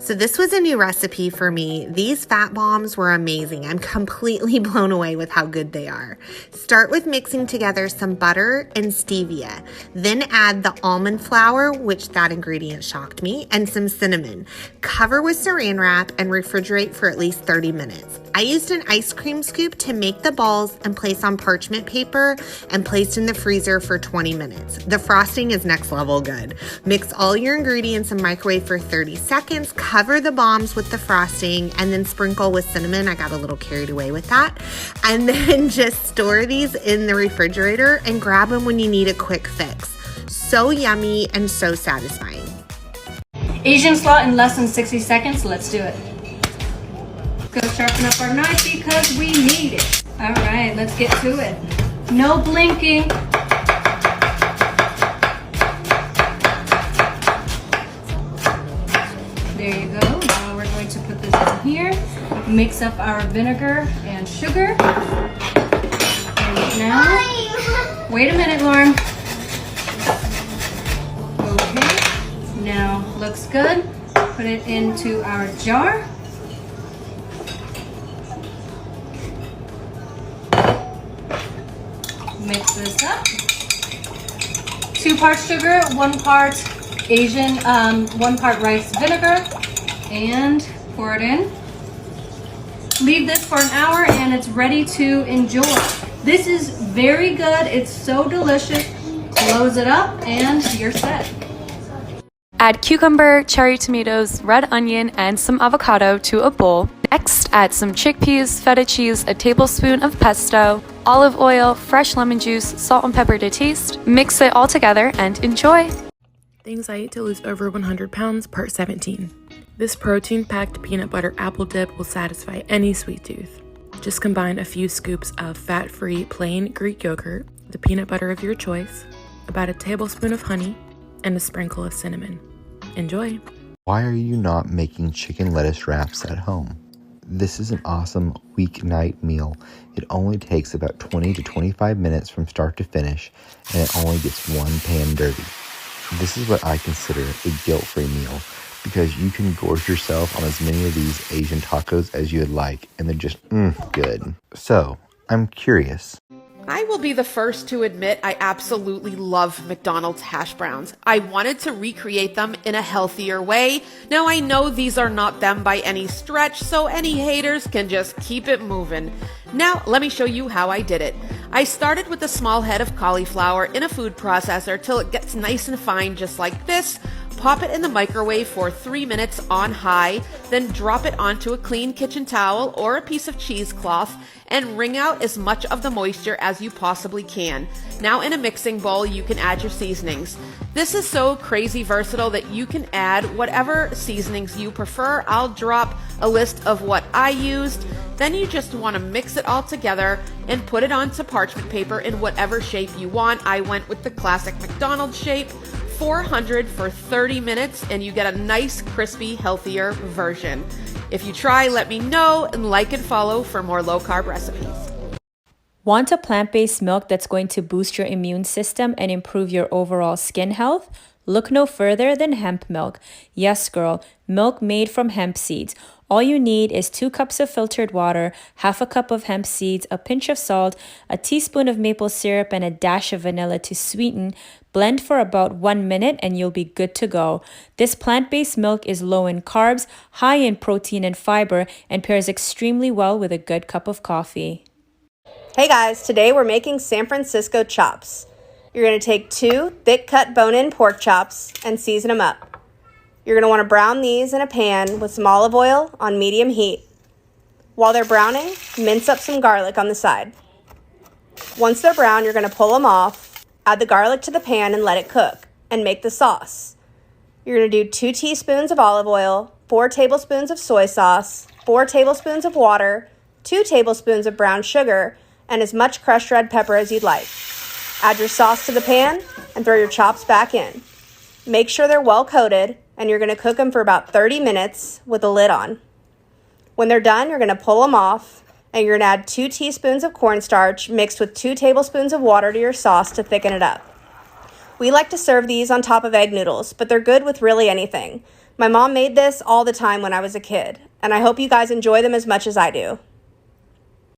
So this was a new recipe for me. These fat bombs were amazing. I'm completely blown away with how good they are. Start with mixing together some butter and stevia. Then add the almond flour, which that ingredient shocked me, and some cinnamon. Cover with saran wrap and refrigerate for at least 30 minutes. I used an ice cream scoop to make the balls and place on parchment paper and placed in the freezer for 20 minutes. The frosting is next level good. Mix all your ingredients and microwave for 30 seconds. Cover the bombs with the frosting and then sprinkle with cinnamon. I got a little carried away with that. And then just store these in the refrigerator and grab them when you need a quick fix. So yummy and so satisfying. Asian slaw in less than 60 seconds. Let's do it. Go sharpen up our knife because we need it. All right, let's get to it. No blinking. There you go. Now we're going to put this in here. Mix up our vinegar and sugar. And now, wait a minute, Lauren. Okay, now looks good. Put it into our jar. Mix this up. 2 parts sugar, 1 part Asian, 1 part rice vinegar, and pour it in. Leave this for an hour and it's ready to enjoy. This is very good. It's so delicious. Close it up and you're set. Add cucumber, cherry tomatoes, red onion, and some avocado to a bowl. Next, add some chickpeas, feta cheese, a tablespoon of pesto, olive oil, fresh lemon juice, salt and pepper to taste. Mix it all together and enjoy. Things I eat to lose over 100 pounds, part 17. This protein-packed peanut butter apple dip will satisfy any sweet tooth. Just combine a few scoops of fat-free plain Greek yogurt, the peanut butter of your choice, about a tablespoon of honey, and a sprinkle of cinnamon. Enjoy! Why are you not making chicken lettuce wraps at home? This is an awesome weeknight meal. It only takes about 20 to 25 minutes from start to finish, and it only gets one pan dirty. This is what I consider a guilt-free meal, because you can gorge yourself on as many of these Asian tacos as you would like, and they're just good. So, I'm curious. I will be the first to admit I absolutely love McDonald's hash browns. I wanted to recreate them in a healthier way. Now I know these are not them by any stretch, so any haters can just keep it moving. Now let me show you how I did it. I started with a small head of cauliflower in a food processor till it gets nice and fine just like this. Pop it in the microwave for 3 minutes on high, then drop it onto a clean kitchen towel or a piece of cheesecloth and wring out as much of the moisture as you possibly can. Now in a mixing bowl, you can add your seasonings. This is so crazy versatile that you can add whatever seasonings you prefer. I'll drop a list of what I used. Then you just want to mix it all together and put it onto parchment paper in whatever shape you want. I went with the classic McDonald's shape. 400 for 30 minutes and you get a nice, crispy, healthier version. If you try, let me know, and like and follow for more low-carb recipes. Want a plant-based milk that's going to boost your immune system and improve your overall skin health? Look no further than hemp milk. Yes, girl, milk made from hemp seeds. All you need is 2 cups of filtered water, half a cup of hemp seeds, a pinch of salt, a teaspoon of maple syrup, and a dash of vanilla to sweeten. Blend for about 1 minute and you'll be good to go. This plant-based milk is low in carbs, high in protein and fiber, and pairs extremely well with a good cup of coffee. Hey guys, today we're making San Francisco chops. You're going to take 2 thick-cut bone-in pork chops and season them up. You're going to want to brown these in a pan with some olive oil on medium heat. While they're browning, mince up some garlic on the side. Once they're brown, you're going to pull them off. Add the garlic to the pan and let it cook, and make the sauce. You're going to do 2 teaspoons of olive oil, 4 tablespoons of soy sauce, 4 tablespoons of water, 2 tablespoons of brown sugar, and as much crushed red pepper as you'd like. Add your sauce to the pan and throw your chops back in. Make sure they're well coated, and you're going to cook them for about 30 minutes with a lid on. When they're done, you're going to pull them off, and you're going to add 2 teaspoons of cornstarch mixed with 2 tablespoons of water to your sauce to thicken it up. We like to serve these on top of egg noodles, but they're good with really anything. My mom made this all the time when I was a kid, and I hope you guys enjoy them as much as I do.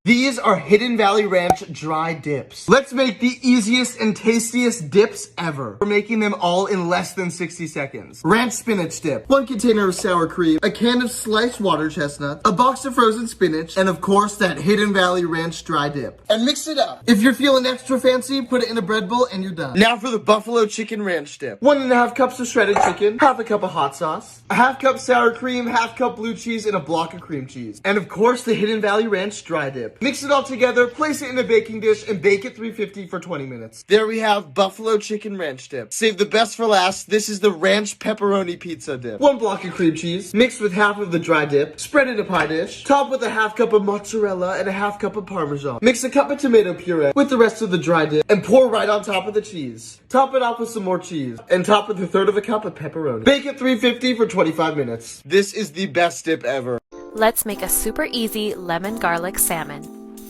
These are Hidden Valley Ranch dry dips. Let's make the easiest and tastiest dips ever. We're making them all in less than 60 seconds. Ranch spinach dip, 1 container of sour cream, a can of sliced water chestnut, a box of frozen spinach, and of course that Hidden Valley Ranch dry dip. And mix it up. If you're feeling extra fancy, put it in a bread bowl and you're done. Now for the buffalo chicken ranch dip. 1.5 cups of shredded chicken, half a cup of hot sauce, a half cup sour cream, half cup blue cheese, and a block of cream cheese. And of course the Hidden Valley Ranch dry dip. Mix it all together, place it in a baking dish, and bake at 350 for 20 minutes. There we have buffalo chicken ranch dip. Save the best for last. This is the ranch pepperoni pizza dip. 1 block of cream cheese, mixed with half of the dry dip, spread in a pie dish, top with a half cup of mozzarella and a half cup of Parmesan. Mix a cup of tomato puree with the rest of the dry dip, and pour right on top of the cheese. Top it off with some more cheese, and top with 1/3 of a cup of pepperoni. Bake at 350 for 25 minutes. This is the best dip ever. Let's make a super easy lemon garlic salmon.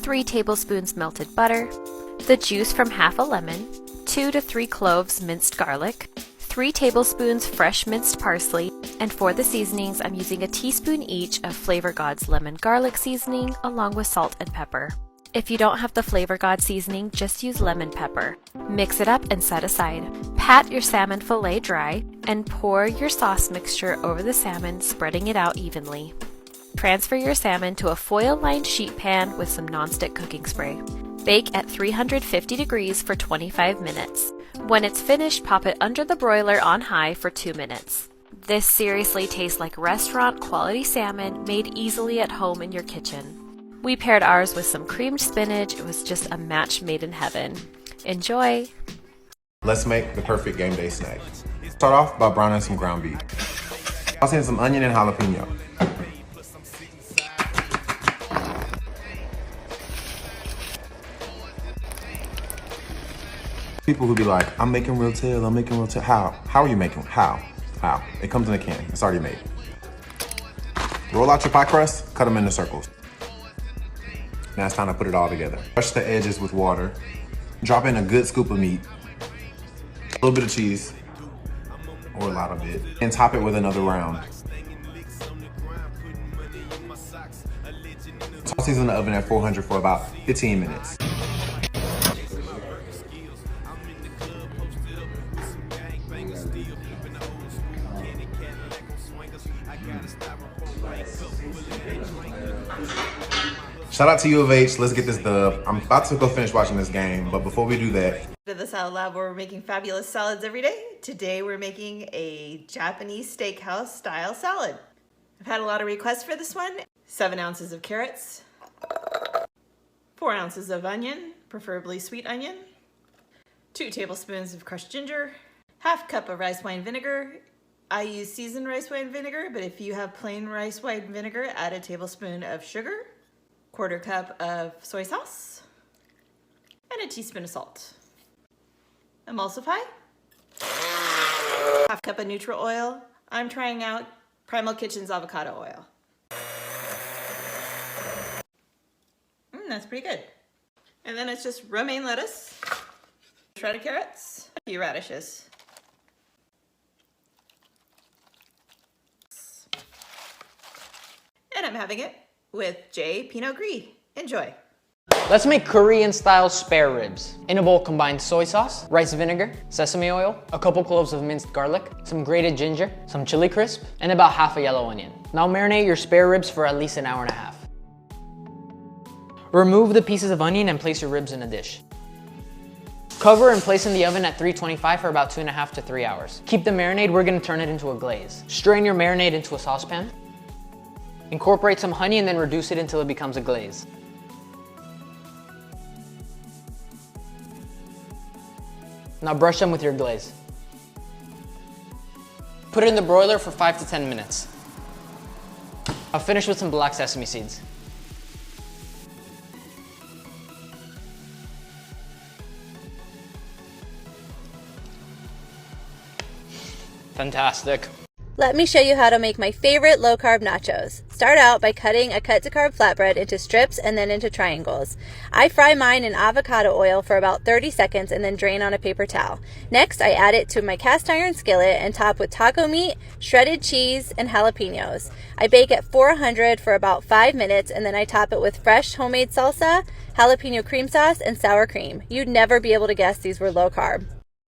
3 tablespoons melted butter, the juice from half a lemon, 2 to 3 cloves minced garlic, 3 tablespoons fresh minced parsley, and for the seasonings I'm using a teaspoon each of Flavor God's lemon garlic seasoning along with salt and pepper. If you don't have the Flavor God seasoning, just use lemon pepper. Mix it up and set aside. Pat your salmon fillet dry and pour your sauce mixture over the salmon, spreading it out evenly. Transfer your salmon to a foil-lined sheet pan with some nonstick cooking spray. Bake at 350 degrees for 25 minutes. When it's finished, pop it under the broiler on high for 2 minutes. This seriously tastes like restaurant-quality salmon made easily at home in your kitchen. We paired ours with some creamed spinach. It was just a match made in heaven. Enjoy! Let's make the perfect game day snack. Start off by browning some ground beef. Toss in some onion and jalapeno. People who be like, I'm making real tail, I'm making real tail. How? How are you making? How? It comes in a can. It's already made. Roll out your pie crust, cut them into circles. Now it's time to put it all together. Brush the edges with water. Drop in a good scoop of meat, a little bit of cheese, or a lot of it, and top it with another round. Toss these in the oven at 400 for about 15 minutes. Shout out to U of H, let's get this dub. I'm about to go finish watching this game, but before we do that, To the Salad Lab, where we're making fabulous salads every day. Today we're making a Japanese steakhouse style salad. I've had a lot of requests for this one. 7 ounces of carrots, 4 ounces of onion, preferably sweet onion, 2 tablespoons of crushed ginger, half cup of rice wine vinegar. I use seasoned rice wine vinegar, but if you have plain rice wine vinegar, add a tablespoon of sugar, 1/4 cup of soy sauce, and a teaspoon of salt. Emulsify. Half cup of neutral oil. I'm trying out Primal Kitchen's avocado oil. That's pretty good. And then it's just romaine lettuce, shredded carrots, a few radishes. And I'm having it with J. Pinot Gris. Enjoy. Let's make Korean-style spare ribs. In a bowl, combine soy sauce, rice vinegar, sesame oil, a couple cloves of minced garlic, some grated ginger, some chili crisp, and about half a yellow onion. Now marinate your spare ribs for at least an hour and a half. Remove the pieces of onion and place your ribs in a dish. Cover and place in the oven at 325 for about 2.5 to 3 hours. Keep the marinade, we're gonna turn it into a glaze. Strain your marinade into a saucepan. Incorporate some honey and then reduce it until it becomes a glaze. Now brush them with your glaze. Put it in the broiler for 5 to 10 minutes. I'll finish with some black sesame seeds. Fantastic. Let me show you how to make my favorite low-carb nachos. Start out by cutting a cut-to-carb flatbread into strips and then into triangles. I fry mine in avocado oil for about 30 seconds and then drain on a paper towel. Next, I add it to my cast iron skillet and top with taco meat, shredded cheese, and jalapenos. I bake at 400 for about 5 minutes and then I top it with fresh homemade salsa, jalapeno cream sauce, and sour cream. You'd never be able to guess these were low carb.